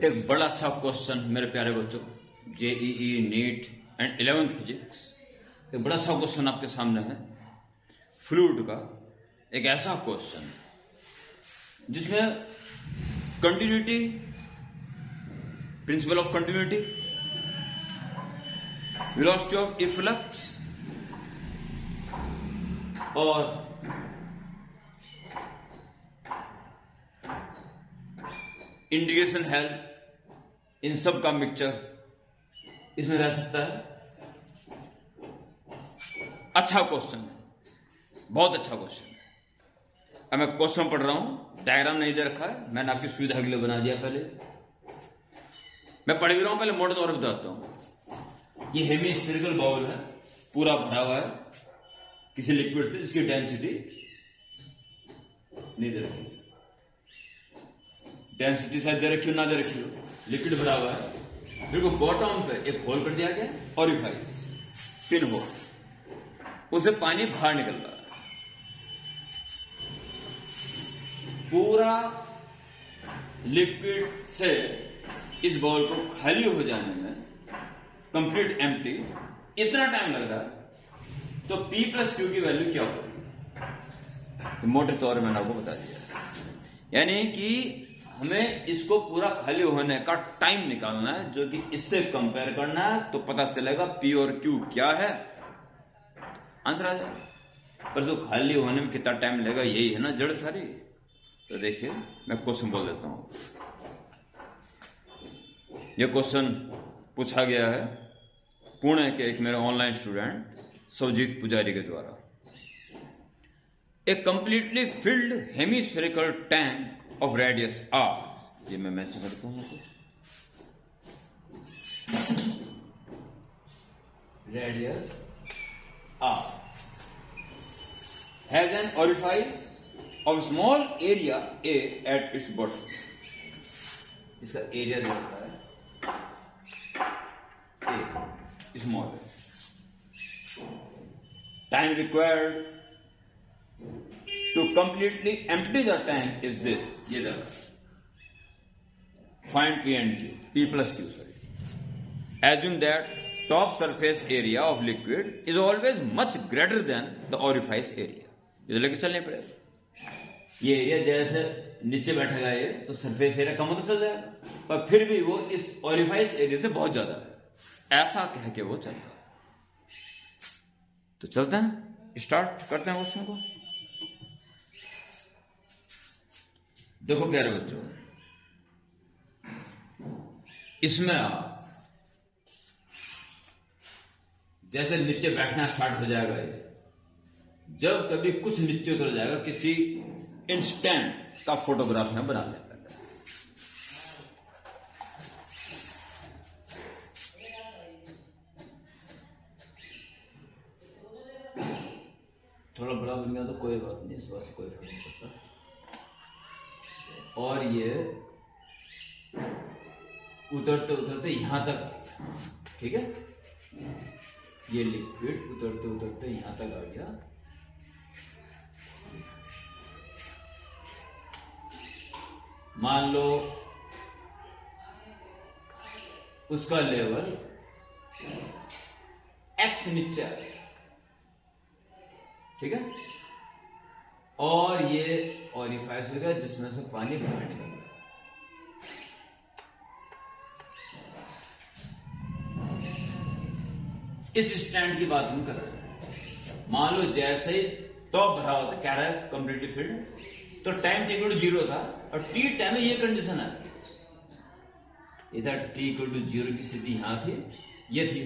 एक बड़ा अच्छा क्वेश्चन मेरे प्यारे बच्चों, JEE, neat and 11th physics. एक बड़ा अच्छा क्वेश्चन आपके सामने है फ्लूइड का। एक ऐसा क्वेश्चन जिसमें continuity, principal of continuity, velocity of efflux और इंटीग्रेशन हेल्प, इन सब का मिक्सचर इसमें रह सकता है। अच्छा क्वेश्चन है, बहुत अच्छा क्वेश्चन है। अब मैं क्वेश्चन पढ़ रहा हूं, डायग्राम नहीं दे रखा है, मैंने आपकी सुविधा के लिए बना दिया। पहले मैं पढ़ भी रहा हूं, पहले मोटे तौर पर बताता हूं। ये हेमीस्फेरिकल बाउल है, पूरा भरा हुआ है किसी लिक्विड से जिसकी डेंसिटी नहीं दे रखी, डेंसिटी शायद दे रखी हो ना दे रखी हो, लिक्विड भरा हुआ है। फिर को बॉटम पे एक होल कर दिया गया, ऑरिफाइस, पिन होल, उसे पानी बाहर निकल रहा है। पूरा लिक्विड से इस बॉल को खाली हो जाने में, कंप्लीट एम्प्टी, इतना टाइम लग रहा है। तो P प्लस Q की वैल्यू क्या होगी? मोटे तौर में मैंने आपको बता दिया। यानी कि हमें इसको पूरा खाली होने का टाइम निकालना है, जो कि इससे कंपेयर करना है, तो पता चलेगा P और Q क्या है, आंसर आ जाएगा। पर जो खाली होने में कितना टाइम लगेगा, यही है ना जड़ सारी। तो देखिए मैं क्वेश्चन बोल देता हूं। यह क्वेश्चन पूछा गया है पुणे के एक मेरे ऑनलाइन स्टूडेंट सौजीत पुजारी के द्वारा। A completely filled hemispherical tank of radius r, ये मैं मेंशन करता हूं। radius r has an orifice of small area a at its bottom। इसका एरिया जो रखा है a, स्मॉल है। Time required to completely empty the tank is this, ये जरा find P and Q, P plus Q, sorry. Assume that top surface area of liquid is always much greater than the orifice area। ये तो लेके चलने पड़ेगा। ये area जैसे नीचे बैठेगा ये, तो सरफेस एरिया कम होता चल जाएगा, पर फिर भी वो इस ऑरिफाइस एरिया से बहुत ज्यादा है, ऐसा कह के वो चल रहा है। तो चलते हैं, स्टार्ट करते हैं क्वेश्चन को। देखो प्यारे बच्चों, इसमें आप जैसे नीचे बैठना स्टार्ट हो जाएगा, ये जब कभी कुछ नीचे उतर जाएगा, किसी इंस्टेंट का फोटोग्राफ में बना लेता है। थोड़ा बड़ा बन गया तो कोई बात नहीं, इस बात से कोई फर्क नहीं पड़ता। और ये उतरते उतरते यहां तक, ठीक है, ये लिक्विड उतरते उतरते यहां तक आ गया। मान लो उसका लेवल x नीचे आ गया, ठीक है, और ये ऑरिफाइस हो गया जिसमें से पानी बाहर निकल गया। इस स्टैंड की बात हम कर रहे हैं। मान लो जैसे ही टॉप भरा होता, कह रहा है कंप्लीटली फिल्ड, तो टाइम t इक्वल टू 0 था, और t टाइम में ये कंडीशन है, ये था t इक्वल टू 0 की स्थिति यहां थी, ये थी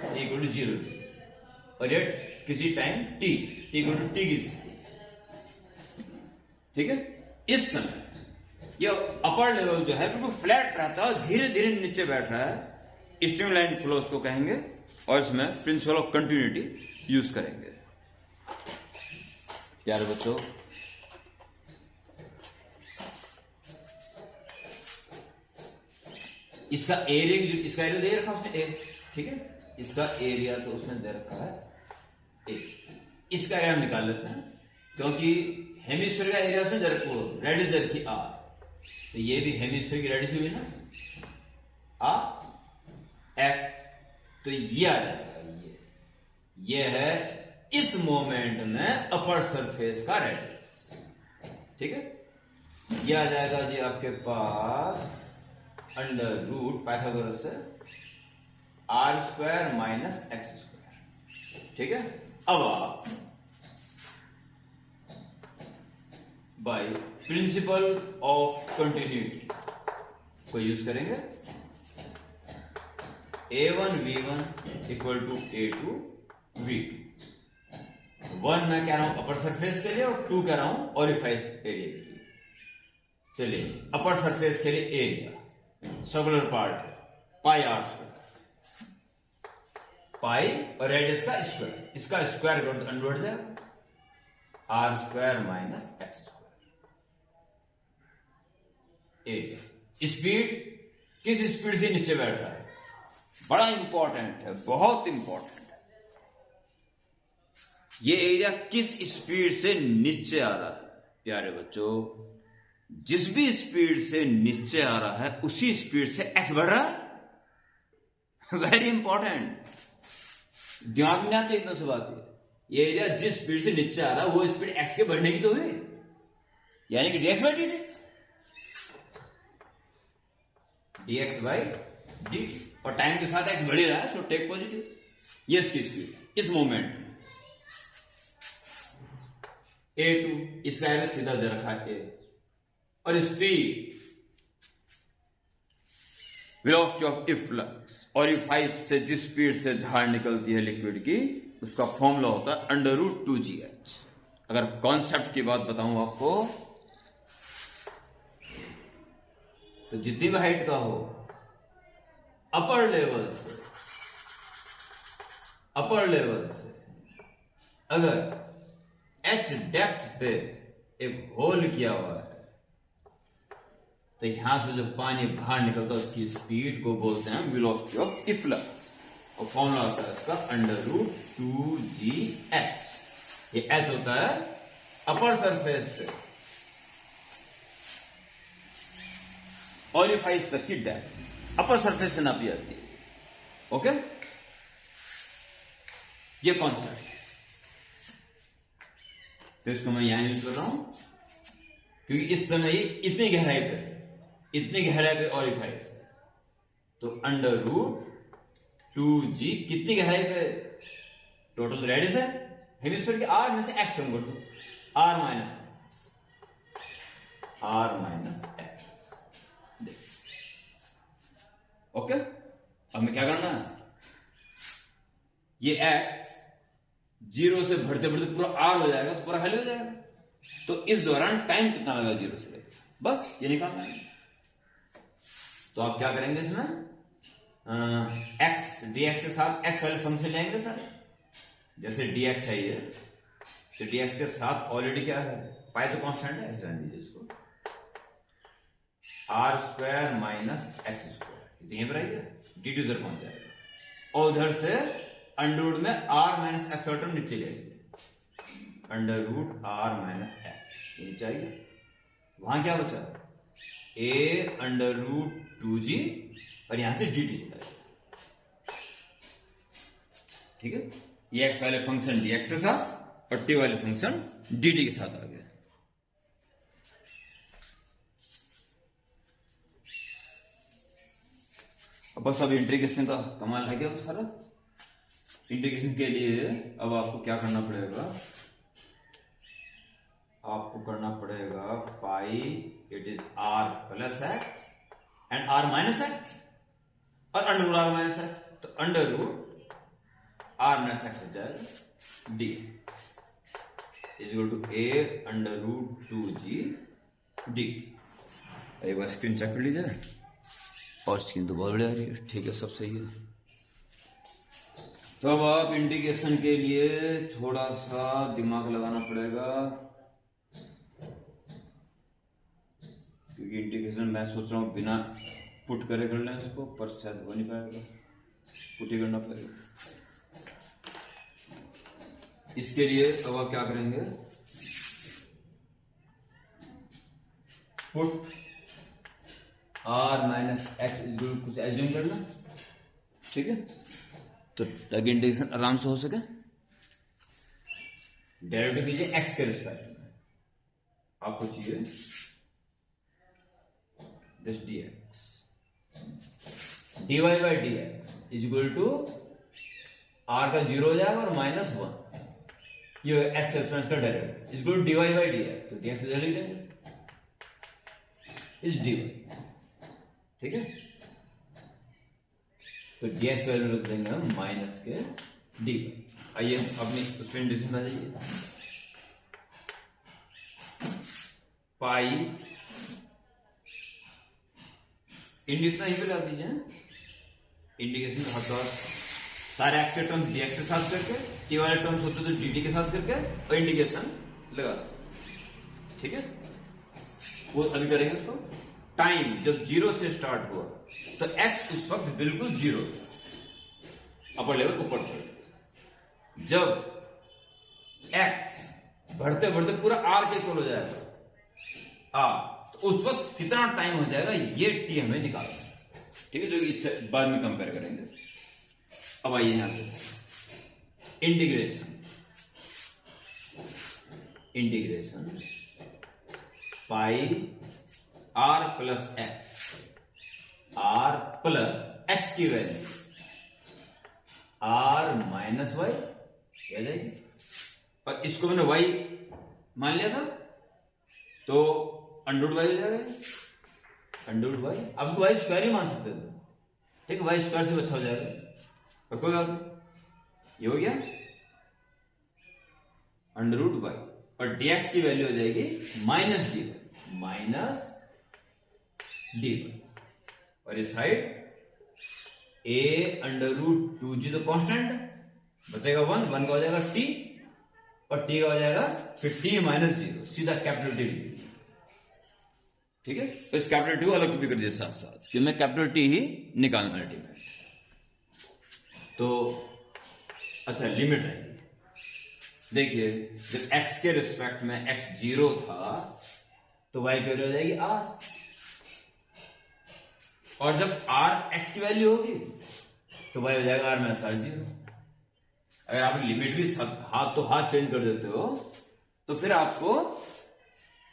t इक्वल टू 0 की, और ये किसी time t equal to t की स्थिति, ठीक है। इस समय ये अपर लेवल जो है बिल्कुल फ्लैट रहता है और धीरे धीरे नीचे बैठ रहा है। स्ट्रीमलाइन फ्लो उसको कहेंगे, और इसमें प्रिंसिपल ऑफ कंटिन्यूटी यूज करेंगे। प्यारे बच्चों, इसका एरिया, इसका एरिया दे रखा उसने ए, ठीक है, इसका एरिया तो उसने दे रखा है ए। इसका एरिया हम निकाल लेते हैं, क्योंकि हेमिस्फीयर का एरिया से रेडियस दे रखी आर, तो ये भी हेमिस्फीयर की रेडियस हुई ना एक्स, तो ये आ जाएगा, ये है इस मोमेंट में अपर सरफेस का रेडियस। ठीक है, ये आ जाएगा जी आपके पास अंडर रूट पाइथागोरस से R square minus x square. ठीक है, अब आप बाय प्रिंसिपल ऑफ कंटिन्यूटी को यूज करेंगे। a1 v1 equal to a2 v2। 1 मैं कह रहा हूं अपर सरफेस के लिए और 2 कह रहा हूं ऑरिफाइस एरिया के लिए। चलिए, अपर सरफेस के लिए एरिया सर्कुलर पार्ट है पाई आर स्क्वायर, पाई और रेडियस का स्क्वायर, इसका स्क्वायर कर दो अंडर जाएगा R square minus x square. Area, speed किस स्पीड से नीचे बैठ रहा है, बड़ा इंपॉर्टेंट है, बहुत इंपॉर्टेंट है। ये एरिया किस स्पीड से नीचे आ रहा है प्यारे बच्चों, जिस भी स्पीड से नीचे आ रहा है उसी स्पीड से एक्स बढ़ रहा है। वेरी इंपॉर्टेंट, दिमाग में आते एकदम से बात है। ये एरिया जिस स्पीड से नीचे आ रहा है वो स्पीड एक्स के बढ़ने की तो हुई, यानी कि dx by d dx by d, और टाइम के साथ एक्स बढ़ ही रहा है, सो टेक पॉजिटिव। ये इसकी स्पीड इस मोमेंट में a2, इसका एरिया सीधा दे रखा है a, और स्पीड वेलोसिटी ऑफ इफ्लक्स और इफाइस से जिस स्पीड से धार निकलती है लिक्विड की, उसका फॉर्मूला होता है अंडर रूट 2gh। अगर कॉन्सेप्ट की बात बताऊं आपको, तो जितनी भी हाइट का हो अपर लेवल से अगर h डेप्थ पे एक होल किया हुआ है, तो यहां से जो पानी बाहर निकलता है उसकी स्पीड को बोलते हैं वेलोसिटी ऑफ इफ्लक्स, और फॉर्मूला होता है इसका अंडर रूट 2gh। ये h होता है अपर सरफेस से ऑरिफाइस तक की डेप्थ, अपर सरफेस से नापी जाती है। ओके, ये कॉन्सेप्ट है, तो इसको मैं यहां यूज कर रहा हूं क्योंकि इस समय ये इतनी गहराई पे ऑरिफाइस है। तो अंडर रूट 2g कितनी गहराई पे, टोटल रेडियस है हेमिस्फीयर के आर में से एक्स कम कर दो, आर माइनस एक्स। ओके, अब मैं क्या करना है, ये एक्स जीरो से बढ़ते बढ़ते पूरा आर हो जाएगा, तो पूरा खाली हो जाएगा। तो इस दौरान टाइम कितना लगा जीरो से लेकर, बस ये निकालना है। तो आप क्या करेंगे इसमें, एक्स डीएक्स के साथ एक्स वाले फंक्शन लेंगे सर। जैसे डीएक्स है ये, तो डीएक्स के साथ ऑलरेडी क्या है, पाई तो कांस्टेंट है, ऐसे रहने दीजिए इसको, R square minus x square, यहीं पर आइए, डी टू उधर पहुंच जाएगा, और उधर से अंडर रूट में आर माइनस एक्स टर्म नीचे ले, under root R minus x नीचे आइए। वहां क्या बचा, ए अंडर रूट 2g, और यहां से dt चला गया। ठीक है, ये x वाले फंक्शन dx के साथ और t वाले फंक्शन dt के साथ आ गए। अब बस अब इंटीग्रेशन का कमाल है क्या सारा। इंटीग्रेशन के लिए अब आपको क्या करना पड़ेगा, आपको करना पड़ेगा pi it is R plus X and R minus X और under root R minus X, तो under root R minus X हो जाएगा D is equal to A under root 2g D. एक बार स्क्रीन चेक कर लीजिए, और screen तो बहुत बढ़िया आ रही है, ठीक है, सब सही है। तो अब आप इंटीग्रेशन के लिए थोड़ा सा दिमाग लगाना पड़ेगा, क्योंकि इंटीग्रेशन मैं सोच रहा हूँ बिना पुट करे कर लें इसको, पर शायद हो नहीं पाएगा, पुट ही करना पड़ेगा। इसके लिए अब आप क्या करेंगे, put R minus x is कुछ एज्यूम करना, ठीक है, तो ताकि इंटीग्रेशन आराम से हो सके। डेरिवेटिव कीजिए एक्स के रिस्पेक्ट में, आपको चाहिए this d x, d y by d x is equal to R का 0 हो जाएगा और -1, ये एक्स के रिस्पेक्ट का derivative is equal to d y by d x, तो डी एक्स लिख देंगे इज डी वाई, ठीक है, तो डी एक्स वैल्यू लिख देंगे हम माइनस के डी वाई। आइए अपनी उसमें इंटीग्रेशन आ जाइए, पाई इंटीग्रेशन यहीं पे ला दीजिए, इंटीग्रेशन का सारे एक्स के टर्म्स डी एक्स के साथ करके, टी वाले टर्म्स होते तो डी टी के साथ करके और इंटीग्रेशन लगा सकते, ठीक है। वो अभी करेंगे उसको। टाइम जब 0 से स्टार्ट हुआ तो एक्स उस वक्त बिल्कुल 0 था, अपर लेवल ऊपर था। जब एक्स बढ़ते बढ़ते पूरा आर के इक्वल हो जाएगा तो उस वक्त कितना टाइम हो जाएगा ये टी हमें निकालना है, ठीक है, जो इससे बाद में कंपेयर करेंगे। अब आइए यहां पे integration pi R plus x की वैल्यू आर माइनस वाई आ जाएगी, और इसको मैंने वाई मान लिया था तो अंडर वाई हो जाएगा, अंडर वाई, अब वाई स्क्वायर ही मान सकते थे, ठीक है, वाई स्क्वायर से अच्छा हो जाएगा, और कोई बात नहीं, ये हो गया अंडर रूट वाई, और dx की वैल्यू हो जाएगी माइनस डी वाई, और इस side a under root 2g तो कांस्टेंट बचेगा 1 का हो जाएगा t, और t का हो जाएगा फिर t माइनस 0, सीधा कैपिटल टी, ठीक है। तो इस कैपिटल टी अलग भी कर दिया साथ साथ, कि मैं कैपिटल टी ही निकालना है अल्टीमेट। तो अच्छा लिमिट रहेगी, देखिए जब x के रिस्पेक्ट में x 0 था तो y की वैल्यू हो जाएगी r, और जब r x की वैल्यू होगी तो y हो जाएगा r माइनस r0। अगर आप लिमिट भी हाथ तो हाथ चेंज कर देते हो तो फिर आपको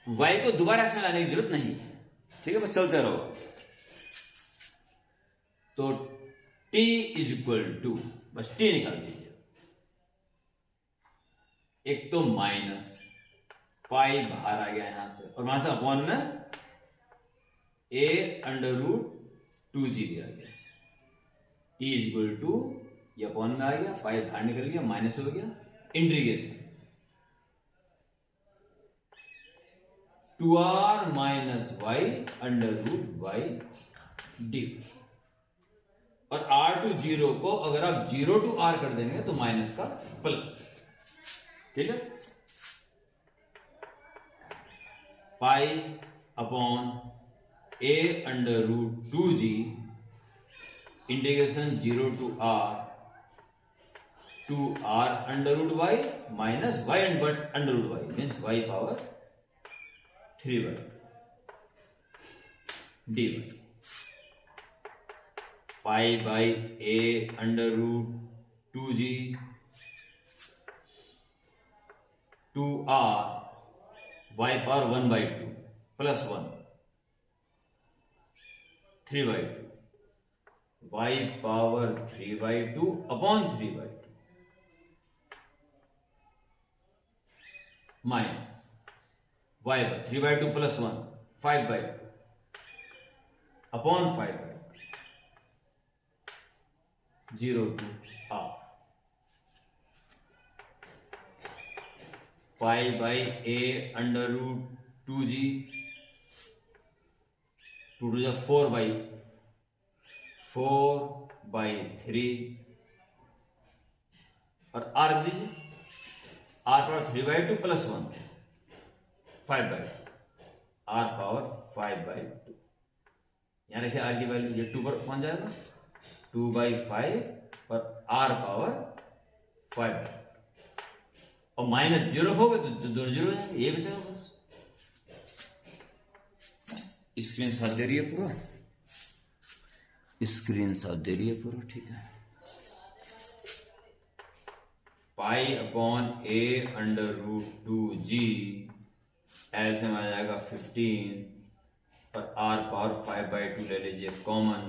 y को दोबारा x में लाने की जरूरत नहीं, ठीक है, बस चलते रहो। तो t इज इक्वल टू, बस t निकाल दीजिए, एक तो माइनस पाई बाहर आ गया यहां से, और वहां से अपॉन में a अंडर रूट 2g दिया गया, t इज इक्वल टू, ये अपॉन में आ गया, पाई बाहर निकल गया, माइनस हो गया, integration 2r minus y under root y d, और r टू 0 को अगर आप 0 टू r कर देंगे तो माइनस का प्लस, ठीक है, pi upon a under root 2g integration 0 to r under root y minus y under root y means y power 3 d pi by a under root 2g 2r y power 1/2 plus 1 3/2 y power 3/2 upon 3/2 minus y पर 3/2 plus 1 5/2 upon 5/2 0 to r pi by a under root 2g 2 to 4/3 और r दीजिए, r power 3/2 plus 1 5/2 r power 5/2, यहां रखिए r की value, ये 2 पर पहुंच जाएगा 2/5 और r पावर 5, और माइनस 0 होगा तो दोनों 0 हो जाएंगे, ये बचेगा बस। स्क्रीन साथ दे रही है पूरा। स्क्रीन शॉट दे रही है पूरा, ठीक है। Pi upon a under root 2g ऐसे में आ जाएगा 15 और r पावर 5/2 ले लीजिए कॉमन,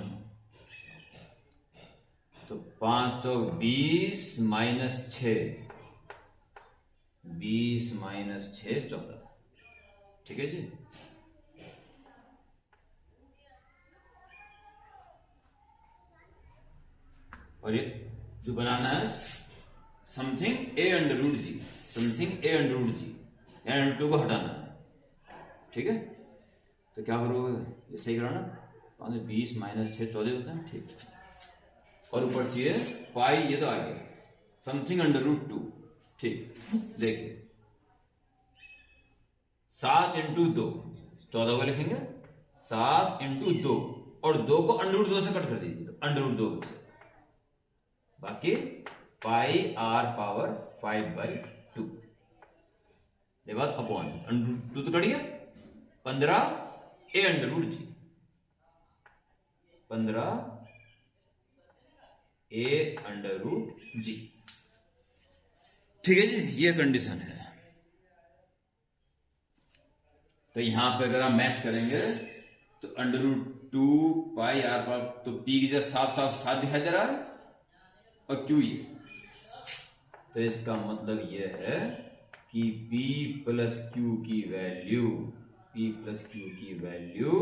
तो 5 और 20 माइनस 6, 20 माइनस 6 14, ठीक है जी। और ये जो बनाना है something a under root g, something a under root g, under 2 को हटाना है, ठीक है। तो क्या करोगे, ये सही कराना, 5 20 माइनस 6 14 होता है, ठीक है। और ऊपर चाहिए पाई, ये तो आ गया समथिंग अंडर रूट 2, ठीक। देखिए 7 इंटू 2 14 को लिखेंगे, 7 इंटू 2 और 2 को अंडर रूट 2 से कट कर दीजिए तो अंडर रूट 2 बचे, बाकी पाई r पावर 5/2 के बाद अपॉन अंडर रूट 2 तो कट गया, 15 a under root G, 15 a under root G, ठीक है जी। ये कंडीशन है। तो यहां पे अगर आप मैच करेंगे तो अंडर रूट 2 पाई r पावर, तो p की जगह साफ साफ 7 दिखाई दे रहा है और q ये, तो इसका मतलब यह है कि p प्लस q की वैल्यू, p प्लस q की वैल्यू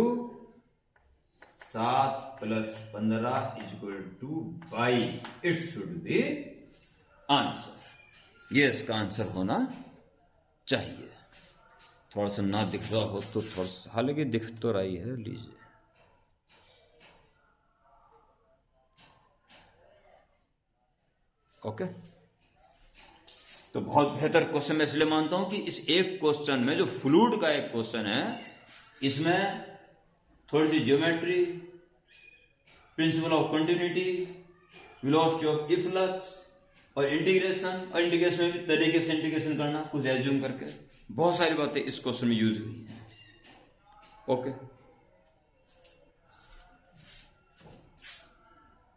7 plus 15 equal to 22, it should be answer. ये इसका आंसर होना चाहिए। थोड़ा सा ना दिख रहा हो तो थोड़ा सा, हालांकि दिख तो रही है, लीजिए। ओके, तो बहुत बेहतर क्वेश्चन मैं इसलिए मानता हूं कि इस एक क्वेश्चन में, जो फ्लूइड का एक क्वेश्चन है, इसमें थोड़ी सी geometry, principle of continuity, velocity of efflux और इंटीग्रेशन में भी तरीके से इंटीग्रेशन करना, कुछ एज्यूम करके, बहुत सारी बातें इस क्वेश्चन में यूज हुई हैं। ओके।